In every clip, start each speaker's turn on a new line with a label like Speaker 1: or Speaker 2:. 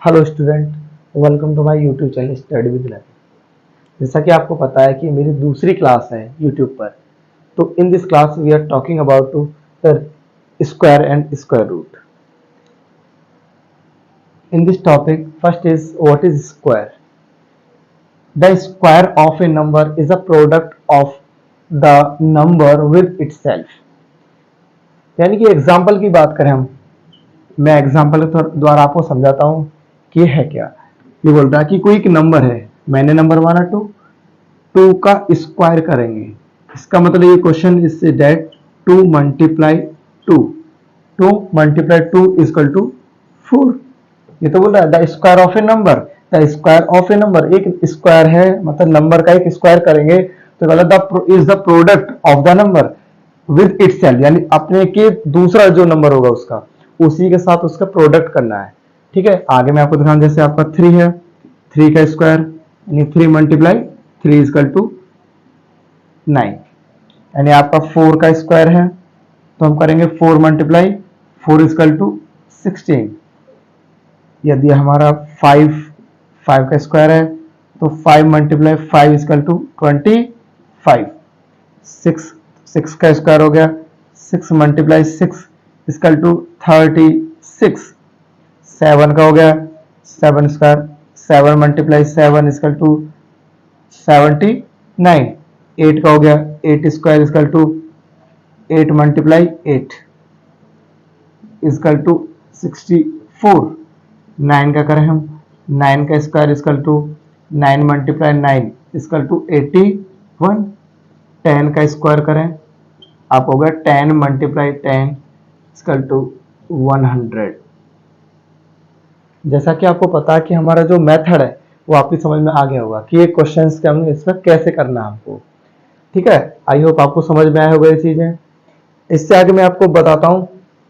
Speaker 1: Hello student, welcome to my YouTube channel study with learning. जैसा कि आपको पता है कि मेरी दूसरी क्लास है यूट्यूब पर। तो in this class we are talking about to the square and square root. In this topic first is what is square. The square of a number is a product of the number with itself. यानी कि example की बात करें हम, मैं example के द्वारा आपको समझाता हूँ कि ये है क्या। ये बोल रहा है कि कोई एक नंबर है, मैंने नंबर माना 2, 2 का स्क्वायर करेंगे। इसका मतलब ये question is that 2 multiply 2, 2 multiply 2 equal to 4। ये तो बोल रहा है the square of a number, the square of a number, एक स्क्वायर है मतलब नंबर का एक स्क्वायर करेंगे तो बोला the is the product of the number with itself, यानी अपने के दूसरा जो नंबर होगा उसका उसी के साथ उसका प्रोडक्ट करना है। ठीक है, आगे मैं आपको दिखाऊं। जैसे आपका 3 है, 3 का स्क्वायर यानी 3 मल्टीप्लाई 3 इक्वल टू 9। यानी आपका 4 का स्क्वायर है तो हम करेंगे 4 मल्टीप्लाई 4 इक्वल टू 16। यदि हमारा 5 का स्क्वायर है तो 5 मल्टीप्लाई 5 इक्वल टू 25। 6 का स्क्वायर हो गया, 6 मल्टीप्लाई 6 इक्वल टू 36। 7 का हो गया 7 स्क्वायर, 7 मल्टीप्लाई 7 इक्वल टू 79। 8 का हो गया 8 square equal to 8 multiply 8 equal to 64। 9 का करें हम, 9 का square equal to 9 multiply 9 equal to 81। 10 का स्क्वायर करें आप हो गया 10 मल्टीप्लाई 10 इक्वल टू 100। जैसा कि आपको पता है कि हमारा जो मेथड है वो आपकी समझ में आ गया होगा कि ये क्वेश्चंस के हमने इसमें कैसे करना है हमको। ठीक है, आई होप आपको समझ में आया होगा ये चीजें। इससे आगे मैं आपको बताता हूं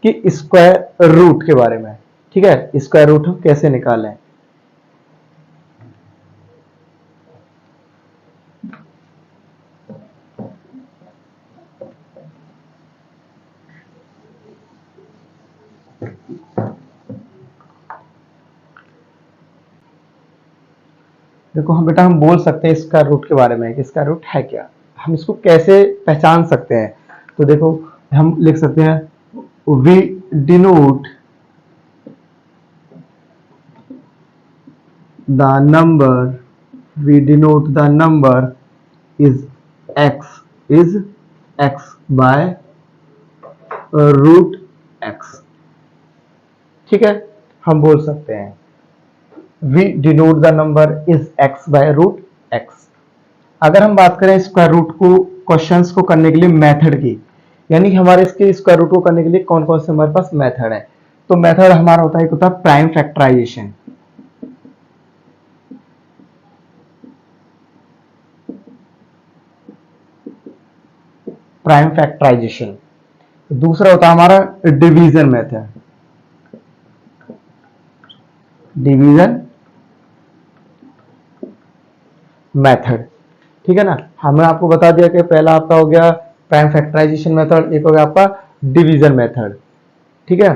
Speaker 1: कि स्क्वायर रूट के बारे में। ठीक है, स्क्वायर रूट हम कैसे निकालें। देखो हम बेटा हम बोल सकते हैं स्क्वायर रूट के बारे में कि स्क्वायर रूट है क्या, हम इसको कैसे पहचान सकते हैं। तो देखो हम लिख सकते हैं we denote the number, we denote the number is x by root x। ठीक है, हम बोल सकते हैं we denote the number is x by root x। अगर हम बात करें स्क्वायर रूट को क्वेश्चंस को करने के लिए मेथड की, यानी कि हमारे इसके स्क्वायर रूट को करने के लिए कौन कौन से हमारे पास मेथड है। तो मेथड हमारा होता है, एक होता है प्राइम फैक्टराइजेशन। Prime factorisation. दूसरा होता है हमारा डिवीजन मेथड, डिवीजन मेथड। ठीक है ना, हमने आपको बता दिया कि पहला आपका हो गया प्राइम फैक्टराइजेशन मेथड, एक हो गया आपका डिवीजन मेथड। ठीक है,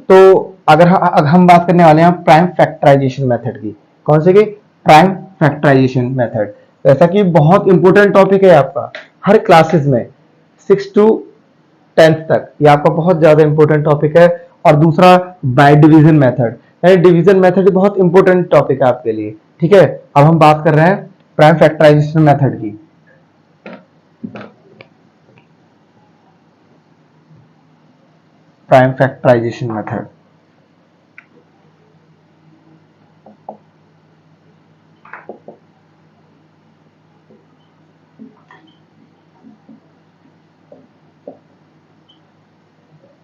Speaker 1: तो अगर हम बात करने वाले हैं प्राइम फैक्टराइजेशन मेथड की, कौन से की, प्राइम फैक्टराइजेशन मेथड। जैसा कि बहुत इंपॉर्टेंट टॉपिक है आपका हर क्लासेस में 6 टू 10th तक, ये आपका बहुत ज्यादा इंपॉर्टेंट टॉपिक है। और दूसरा बाय डिवीजन मेथड, यानी डिवीजन मेथड बहुत इंपॉर्टेंट टॉपिक है आपके लिए। ठीक है, अब हम बात कर रहे हैं प्राइम फैक्टराइजेशन मेथड की। Prime factorization method,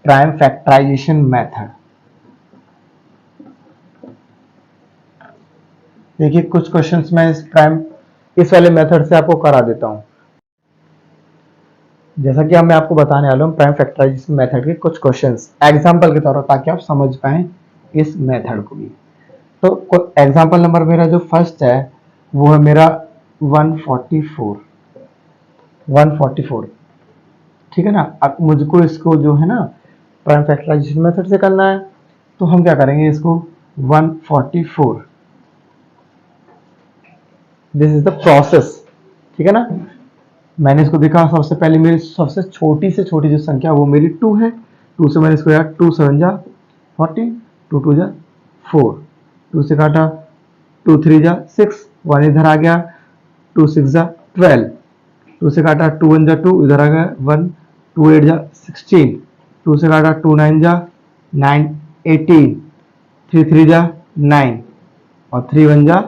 Speaker 1: prime factorization method. देखिए कुछ क्वेश्चंस मैं इस वाले मेथड से आपको करा देता हूं। जैसा कि अब मैं आपको बताने वाला हूं प्राइम फैक्टराइजेशन मेथड के कुछ क्वेश्चंस एग्जांपल के तौर पर, ताकि आप समझ पाएं इस मेथड को भी। तो एग्जांपल नंबर मेरा जो फर्स्ट है वो है मेरा 144। ठीक है ना, अब मुझको इसको जो है ना प्राइम फैक्टराइजेशन मेथड से करना है, तो हम क्या करेंगे, इसको 144। दिस इज द प्रोसेस, ठीक है ना। मैंने इसको देखा, सबसे पहले मेरी सबसे छोटी से छोटी जो संख्या वो मेरी 2 है। 2 से मैंने इसको यार 2 7 जा 40, 2 2 जा 4, 2 से काटा 2 3 जा 6, 1 इधर आ गया, 2 6 जा 12, 2 से काटा 2 1 जा 2, इधर आ गया 1, 2 8 जा 16, 2 से काटा 2 9 जा 9 18, 3 3 जा 9 और 3 1 जा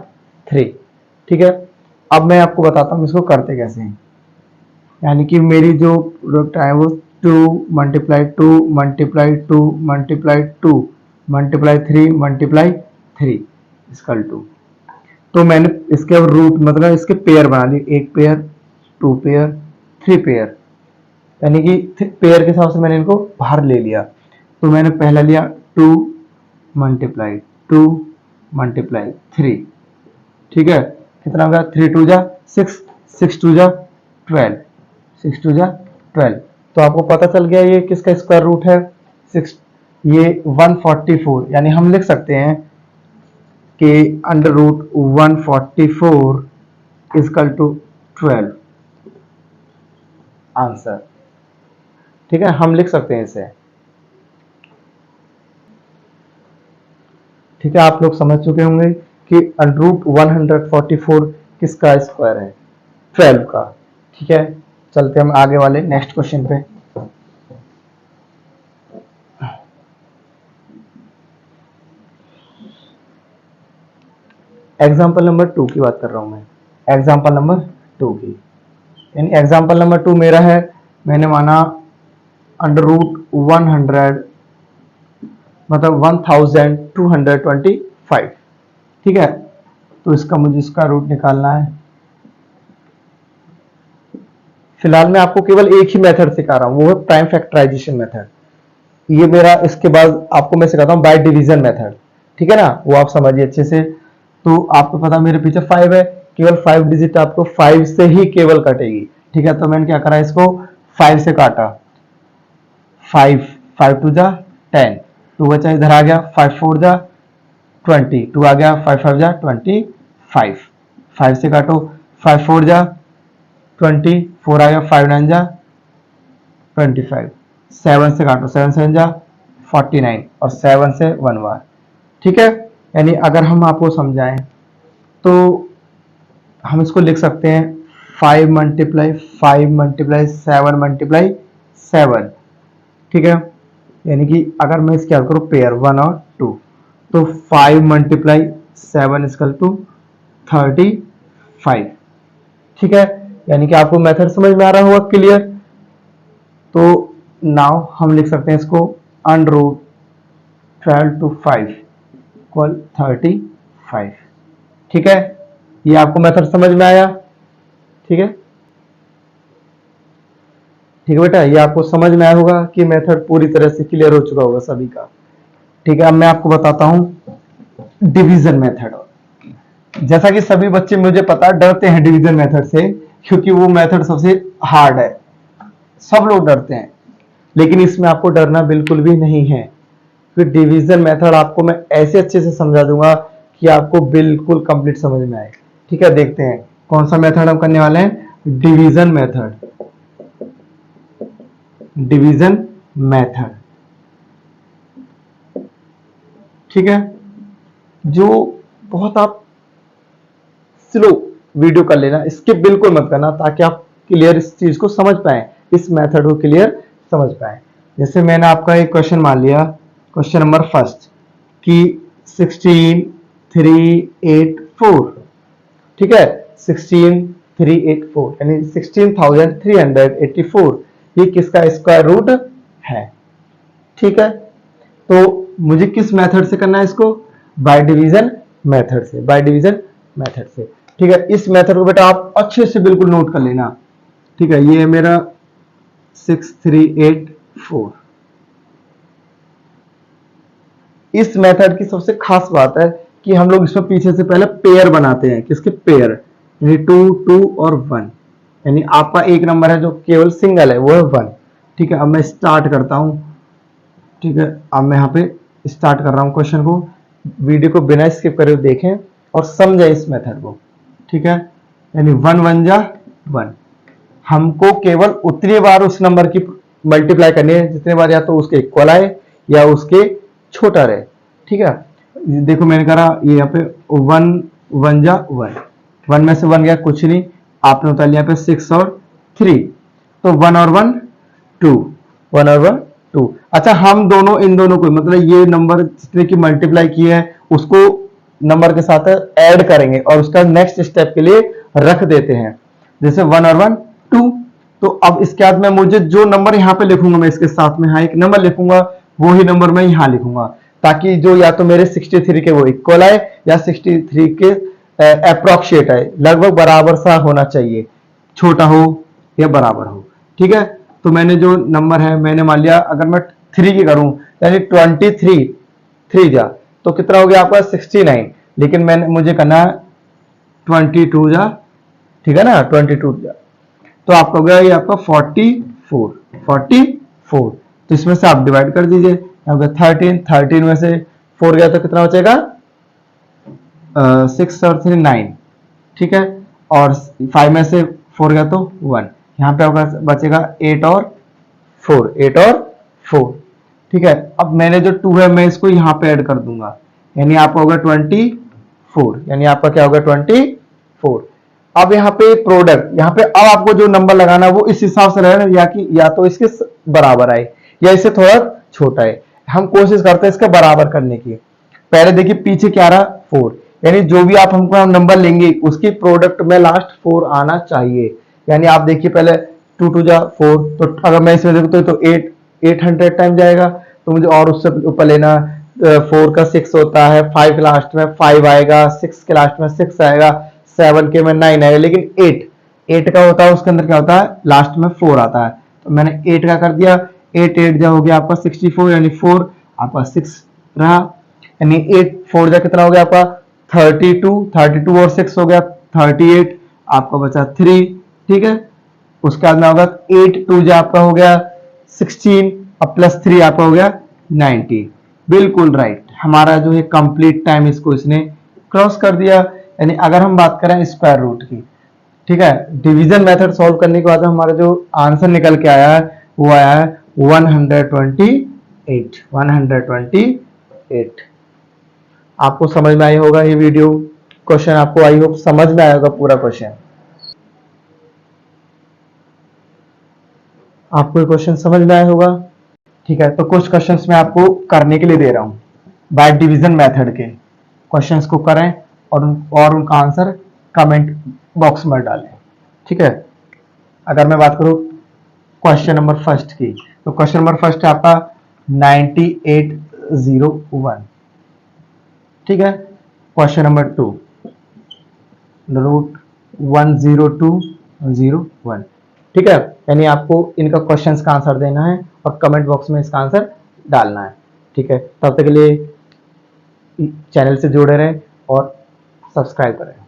Speaker 1: 3। ठीक है, अब मैं आपको बताता हूँ इसको करते कैसे हैं। यानी कि मेरी जो प्रोडक्ट है वो 2 multiply 2 multiply 2 multiply 2 multiply 3 multiply 3 equal to, तो मैंने इसके रूट मतलब इसके पेयर बना लिए, एक पेयर, 2 पेयर, 3 पेयर, यानी कि पेयर के हिसाब से मैंने इनको बाहर ले लिया। तो मैंने पहला लिया 2 मल्टीप्लाई 2 मल्टीप्लाई 3, ठीक है, कितना होगा 3 2 जा 6, 6 2 जा 12, 6 2 जा 12। तो आपको पता चल गया ये किसका स्क्वायर रूट है 6, ये 144, यानी हम लिख सकते हैं कि under root 144 equal to 12 answer. ठीक है, हम लिख सकते हैं इसे। ठीक है, आप लोग समझ चुके होंगे कि अंडर रूट 144 किसका स्क्वायर है 12 का। ठीक है, चलते हम आगे वाले नेक्स्ट क्वेश्चन पे। एग्जाम्पल नंबर 2 की बात कर रहा हूं मैं, एग्जाम्पल नंबर 2 की, यानी एग्जाम्पल नंबर 2 मेरा है, मैंने माना अंडर रूट 100 मतलब 1225। ठीक है, तो इसका मुझे इसका रूट निकालना है। फिलहाल मैं आपको केवल एक ही मेथड सिखा रहा हूं, वो है प्राइम फैक्टराइजेशन मेथड। ये मेरा, इसके बाद आपको मैं सिखाता हूं बाय डिवीजन मेथड। ठीक है ना, वो आप समझिए अच्छे से। तो आपको पता मेरे पीछे 5 है, केवल 5 डिजिट आपको 5 से ही केवल कटेगी। ठीक है, तो मैंने क्या करा, इसको 5 से काटा, 5 5 2 जा 10, 2 बचा इधर आ गया, 5 4 जा 20, 2 आ गया, 5 5 जा 25, 5 से काटो, 5 4 जा 20, 4 आ गया, 5 9 जा 25, 7 से काटो, 7 7 जा 49 और 7 से 1 बार। ठीक है, यानी अगर हम आपको समझाएं तो हम इसको लिख सकते हैं 5 मल्टीप्लाई 5 मल्टीप्लाई 7 मल्टीप्लाई 7। ठीक है, यानी कि अगर मैं इसकी याद करूं पेयर 1 और 2, तो 5 मल्टीप्लाई 7 इक्वल टू 35। ठीक है, यानी कि आपको मेथड समझ में आ रहा होगा क्लियर। तो नाउ हम लिख सकते हैं इसको अंडर रूट 12 to 5 इक्वल 35। ठीक है, ये आपको मेथड समझ में आया। ठीक है, ठीक है बेटा, ये आपको समझ में आया होगा कि मेथड पूरी तरह से क्लियर हो चुका होगा सभी का। ठीक है, अब मैं आपको बताता हूं डिवीजन मेथड। जैसा कि सभी बच्चे मुझे पता डरते हैं डिवीजन मेथड से, क्योंकि वो मेथड सबसे हार्ड है, सब लोग डरते हैं, लेकिन इसमें आपको डरना बिल्कुल भी नहीं है। फिर डिवीजन मेथड आपको मैं ऐसे अच्छे से समझा दूंगा कि आपको बिल्कुल कंप्लीट समझ में आए। ठीक है, देखते हैं कौन सा मेथड हम करने वाले हैं, डिवीजन मेथड। डिवीजन मेथड, ठीक है, जो बहुत आप स्लो वीडियो कर लेना, स्किप बिल्कुल मत करना, ताकि आप क्लियर इस चीज को समझ पाए, इस मेथड को क्लियर समझ पाए। जैसे मैंने आपका एक क्वेश्चन मान लिया, क्वेश्चन नंबर फर्स्ट कि 16384। ठीक है, 16384 यानी 16384, ये किसका स्क्वायर रूट है। ठीक है, तो मुझे किस मेथड से करना है इसको, बाय डिवीजन मेथड से, बाय डिवीजन मेथड से। ठीक है, इस मेथड को बेटा आप अच्छे से बिल्कुल नोट कर लेना। ठीक है, ये है मेरा 6384। इस मेथड की सबसे खास बात है कि हम लोग इसमें पीछे से पहले पेयर बनाते हैं, किसके पेयर, यानी 2 2 और 1, यानी आपका एक नंबर है जो केवल सिंगल है वो है 1। ठीक है, अब मैं स्टार्ट करता हूं। ठीक है, अब मैं यहाँ पे स्टार्ट कर रहा हूं क्वेश्चन को वीडियो को बिना स्किप करे देखें और समझें इस मेथड को, ठीक है। यानी 1 1 जा 1, हमको केवल उतनी बार उस नंबर की मल्टीप्लाई करनी है जितने बार या तो उसके इक्वल आए या उसके छोटा रहे, ठीक है। देखो मैंने करा ये यहाँ पे 1 1 जा 1, 1 में से 1 गया कुछ नहीं, आपने उतार लिया पे 6 और 3, तो 1 और 1 2, 1 और 1 2। अच्छा हम दोनों इन दोनों को मतलब ये नंबर जितने की मल्टीप्लाई की है उसको नंबर के साथ ऐड करेंगे और उसका नेक्स्ट स्टेप के लिए रख देते हैं, जैसे 1 और 1 2। तो अब इसके बाद में मुझे जो नंबर यहाँ पे लिखूंगा मैं इसके साथ में यहाँ एक नंबर लिखूंगा, वो ही नंबर मैं यहाँ लिखूंगा ताकि जो या तो मेरे 63 के वो इक्वल आए या 63 के अप्रोक्सिएट आए, लगभग बराबर सा होना चाहिए, छोटा हो या बराबर हो, ठीक है। तो मैंने जो नंबर है मैंने मान लिया अगर मैं 3 की करूं यानी 23 3 जा तो कितना हो गया आपका 69, लेकिन मैंने मुझे करना है 22 जा, ठीक है ना, 22 जा तो आपका हो गया ये आपका 44। तो इसमें से आप डिवाइड कर दीजिए, 13 में से 4 गया तो कितना बचेगा 6 और 3 9, ठीक है। और 5 में से 4 गया तो 1, यहाँ पे आपका बचेगा 8 और 4, ठीक है। अब मैंने जो 2 है मैं इसको यहाँ पे ऐड कर दूंगा, यानी आपका होगा 24, यानी आपका क्या होगा 24। अब यहाँ पे प्रोडक्ट, यहाँ पे अब आपको जो नंबर लगाना है वो इस हिसाब से लगाना या कि या तो इसके बराबर आए या इससे थोड़ा छोटा है, हम कोशिश करते हैं इसका बराबर करने की। पहले देखिए पीछे क्या रहा 4, यानी जो भी आप हमको नंबर लेंगे उसकी प्रोडक्ट में लास्ट 4 आना चाहिए, यानी आप देखिए पहले 2 2 जा 4, तो अगर मैं इसमें देखूँ तो 800 टाइम जाएगा, तो मुझे और उससे ऊपर लेना 4 का 6 होता है, 5 लास्ट में 5 आएगा, 6 के लास्ट में 6 आएगा, 7 के में 9 आएगा, लेकिन 8 का होता है उसके अंदर क्या होता है लास्ट में 4 आता है, तो मैंने 8 का कर दिया, 8 8 जा हो गया आपका 64, यानी 4 आपका 6 रहा, यानी 8 4 जा कितना हो गया आपका 32 और 6 हो गया 38, आपका बचा 3, ठीक है। उसके बाद में होगा 8 2 जा आपका हो गया 16 और प्लस 3 आपका हो गया 90, बिल्कुल राइट। हमारा जो है कंप्लीट टाइम इसको इसने क्रॉस कर दिया। यानी अगर हम बात करें स्क्वायर रूट की, ठीक है, डिवीजन मेथड सॉल्व करने के बाद हमारा जो आंसर निकल के आया है वो आया है 128। आपको समझ में आई होगा ये वीडियो, क्वेश्चन आपको आई होप समझ में आएगा पूरा क्वेश्चन, आपको ये क्वेश्चन समझ में आया होगा, ठीक है। तो कुछ क्वेश्चंस मैं आपको करने के लिए दे रहा हूं बाय डिवीजन मेथड के, क्वेश्चंस को करें और उनका आंसर कमेंट बॉक्स में डालें, ठीक है। अगर मैं बात करूं क्वेश्चन नंबर फर्स्ट की, तो क्वेश्चन नंबर फर्स्ट है आपका 9801, ठीक है। क्वेश्चन नंबर 2 √10201, ठीक है। यानी आपको इनका क्वेश्चंस का आंसर देना है और कमेंट बॉक्स में इसका आंसर डालना है, ठीक है। तब तक के लिए चैनल से जुड़े रहें और सब्सक्राइब करें।